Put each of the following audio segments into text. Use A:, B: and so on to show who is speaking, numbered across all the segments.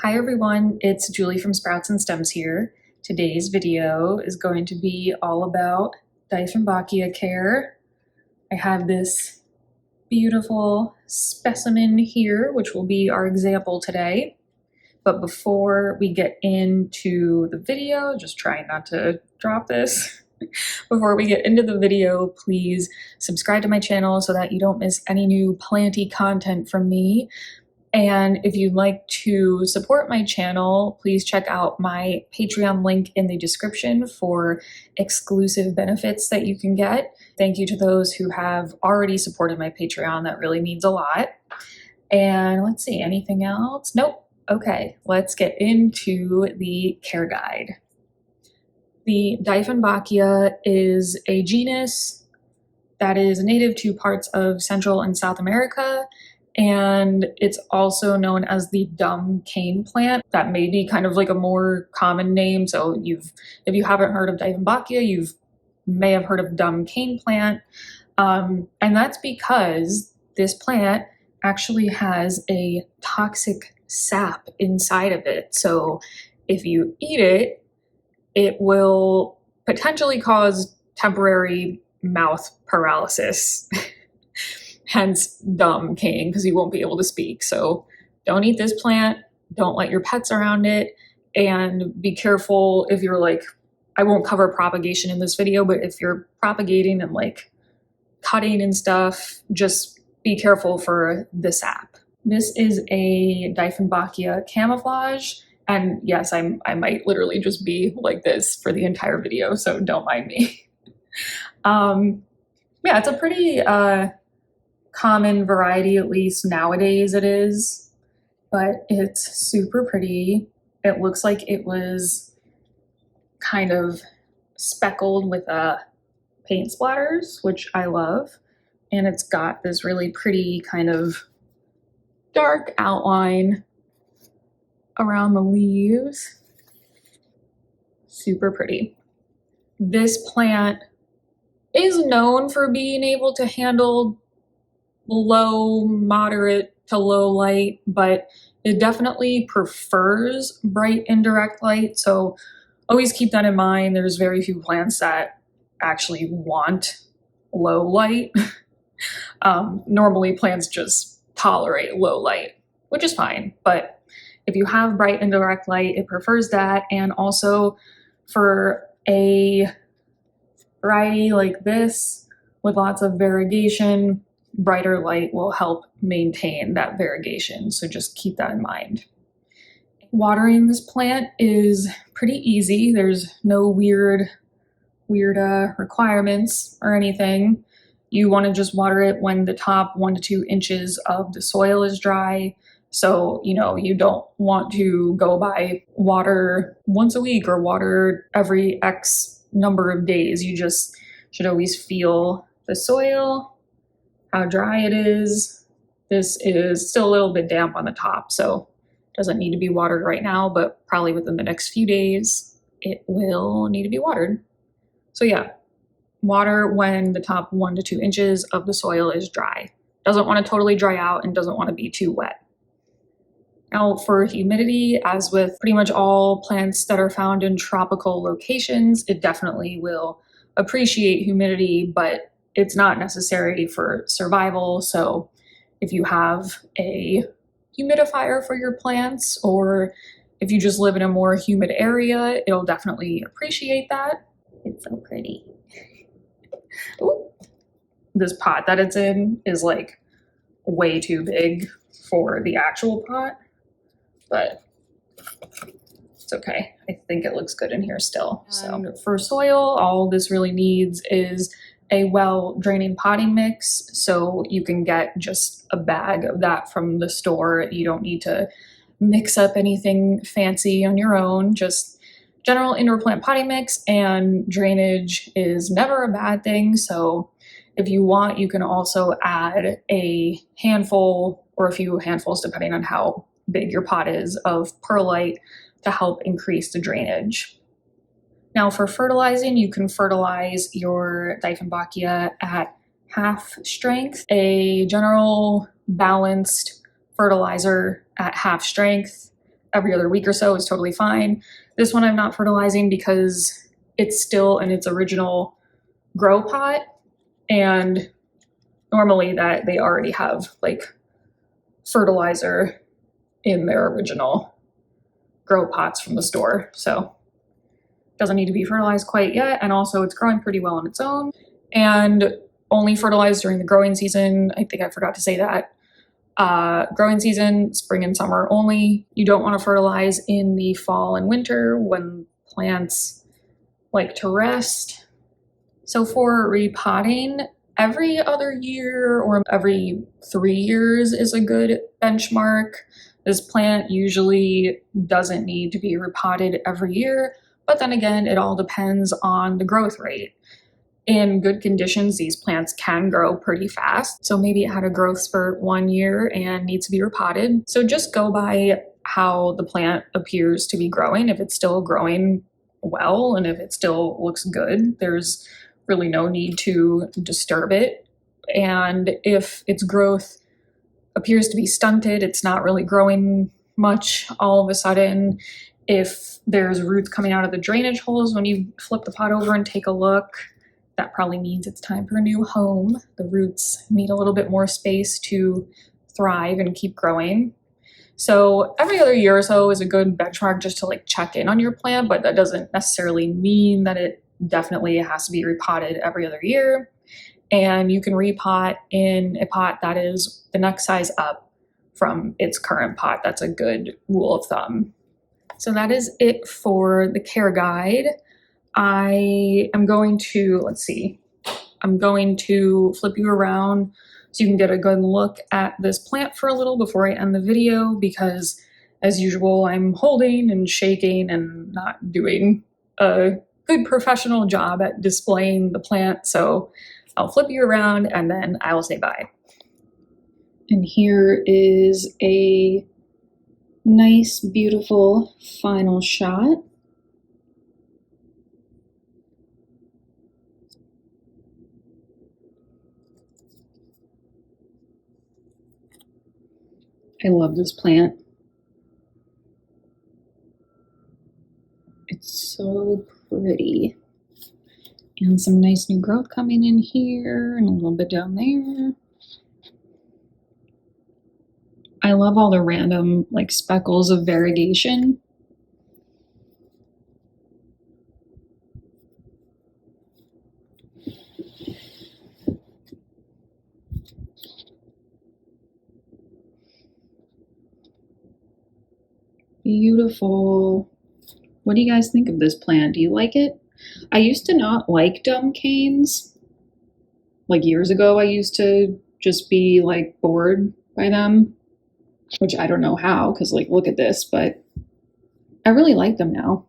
A: Hi everyone, it's Julie from Sprouts and Stems here. Today's video is going to be all about Dieffenbachia care. I have this beautiful specimen here, which will be our example today. But before we get into the video, just trying not to drop this. Before we get into the video, please subscribe to my channel so that you don't miss any new planty content from me. And if you'd like to support my channel, please check out my Patreon link in the description for exclusive benefits that you can get. Thank you to those who have already supported my Patreon. That really means a lot. And let's see, anything else? Nope. Okay, let's get into the care guide. The Dieffenbachia is a genus that is native to parts of Central and South America, and it's also known as the dumb cane plant. That may be kind of like a more common name. So if you haven't heard of Dieffenbachia, you may have heard of dumb cane plant. And that's because this plant actually has a toxic sap inside of it. So if you eat it, it will potentially cause temporary mouth paralysis. Hence dumb cane, because you won't be able to speak. So don't eat this plant, don't let your pets around it, and be careful if you're like, I won't cover propagation in this video, but if you're propagating and like cutting and stuff, just be careful for the sap. This is a Dieffenbachia camouflage, and yes, I might literally just be like this for the entire video, so don't mind me. Yeah, it's a pretty common variety, at least nowadays it is, but it's super pretty. It looks like it was kind of speckled with paint splatters, which I love, and it's got this really pretty kind of dark outline around the leaves. Super pretty. This plant is known for being able to handle low, moderate to low light, but it definitely prefers bright indirect light. So always keep that in mind. There's very few plants that actually want low light. Normally plants just tolerate low light, which is fine. But if you have bright indirect light, it prefers that. And also for a variety like this with lots of variegation, brighter light will help maintain that variegation, so just keep that in mind. Watering this plant is pretty easy. There's no weird requirements or anything. You want to just water it when the top 1 to 2 inches of the soil is dry. So, you don't want to go by water once a week or water every X number of days. You just should always feel the soil, how dry it is. This is still a little bit damp on the top, so it doesn't need to be watered right now, but probably within the next few days, it will need to be watered. So yeah, water when the top 1 to 2 inches of the soil is dry. Doesn't want to totally dry out and doesn't want to be too wet. Now for humidity, as with pretty much all plants that are found in tropical locations, it definitely will appreciate humidity, but it's not necessary for survival. So if you have a humidifier for your plants, or if you just live in a more humid area, it'll definitely appreciate that. It's so pretty. Ooh. This pot that it's in is like way too big for the actual pot, but it's okay. I think it looks good in here still. So for soil, all this really needs is a well-draining potting mix, so you can get just a bag of that from the store. You don't need to mix up anything fancy on your own, just general indoor plant potting mix, and drainage is never a bad thing. So if you want, you can also add a handful or a few handfuls, depending on how big your pot is, of perlite to help increase the drainage. Now for fertilizing, you can fertilize your Dieffenbachia at half strength. A general balanced fertilizer at half strength every other week or so is totally fine. This one I'm not fertilizing because it's still in its original grow pot, and normally that they already have like fertilizer in their original grow pots from the store, so doesn't need to be fertilized quite yet. And also it's growing pretty well on its own and only fertilized during the growing season. I think I forgot to say that. Growing season, spring and summer only. You don't want to fertilize in the fall and winter when plants like to rest. So for repotting, every other year or every 3 years is a good benchmark. This plant usually doesn't need to be repotted every year, but then again, it all depends on the growth rate. In good conditions, these plants can grow pretty fast. So maybe it had a growth spurt 1 year and needs to be repotted. So just go by how the plant appears to be growing. If it's still growing well and if it still looks good, there's really no need to disturb it. And if its growth appears to be stunted, it's not really growing much all of a sudden, if there's roots coming out of the drainage holes when you flip the pot over and take a look, that probably means it's time for a new home. The roots need a little bit more space to thrive and keep growing. So every other year or so is a good benchmark just to like check in on your plant, but that doesn't necessarily mean that it definitely has to be repotted every other year. And you can repot in a pot that is the next size up from its current pot. That's a good rule of thumb. So that is it for the care guide. I am going to, I'm going to flip you around so you can get a good look at this plant for a little before I end the video, because as usual, I'm holding and shaking and not doing a good professional job at displaying the plant. So I'll flip you around and then I will say bye. And here is a nice, beautiful final shot. I love this plant. It's so pretty. And some nice new growth coming in here and a little bit down there. I love all the random like speckles of variegation. Beautiful. What do you guys think of this plant? Do you like it? I used to not like dumb canes. Like years ago, I used to just be like bored by them, which I don't know how, because like look at this, but I really like them now.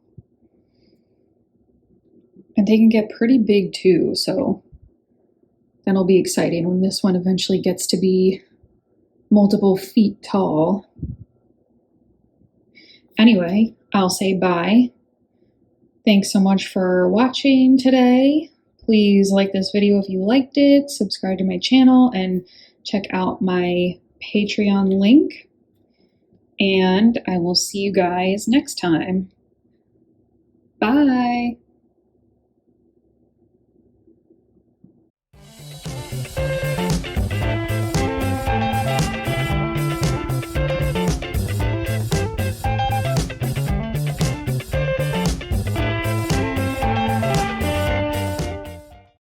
A: And they can get pretty big too, so that'll be exciting when this one eventually gets to be multiple feet tall. Anyway, I'll say bye. Thanks so much for watching today. Please like this video if you liked it, subscribe to my channel, and check out my Patreon link. And I will see you guys next time. Bye.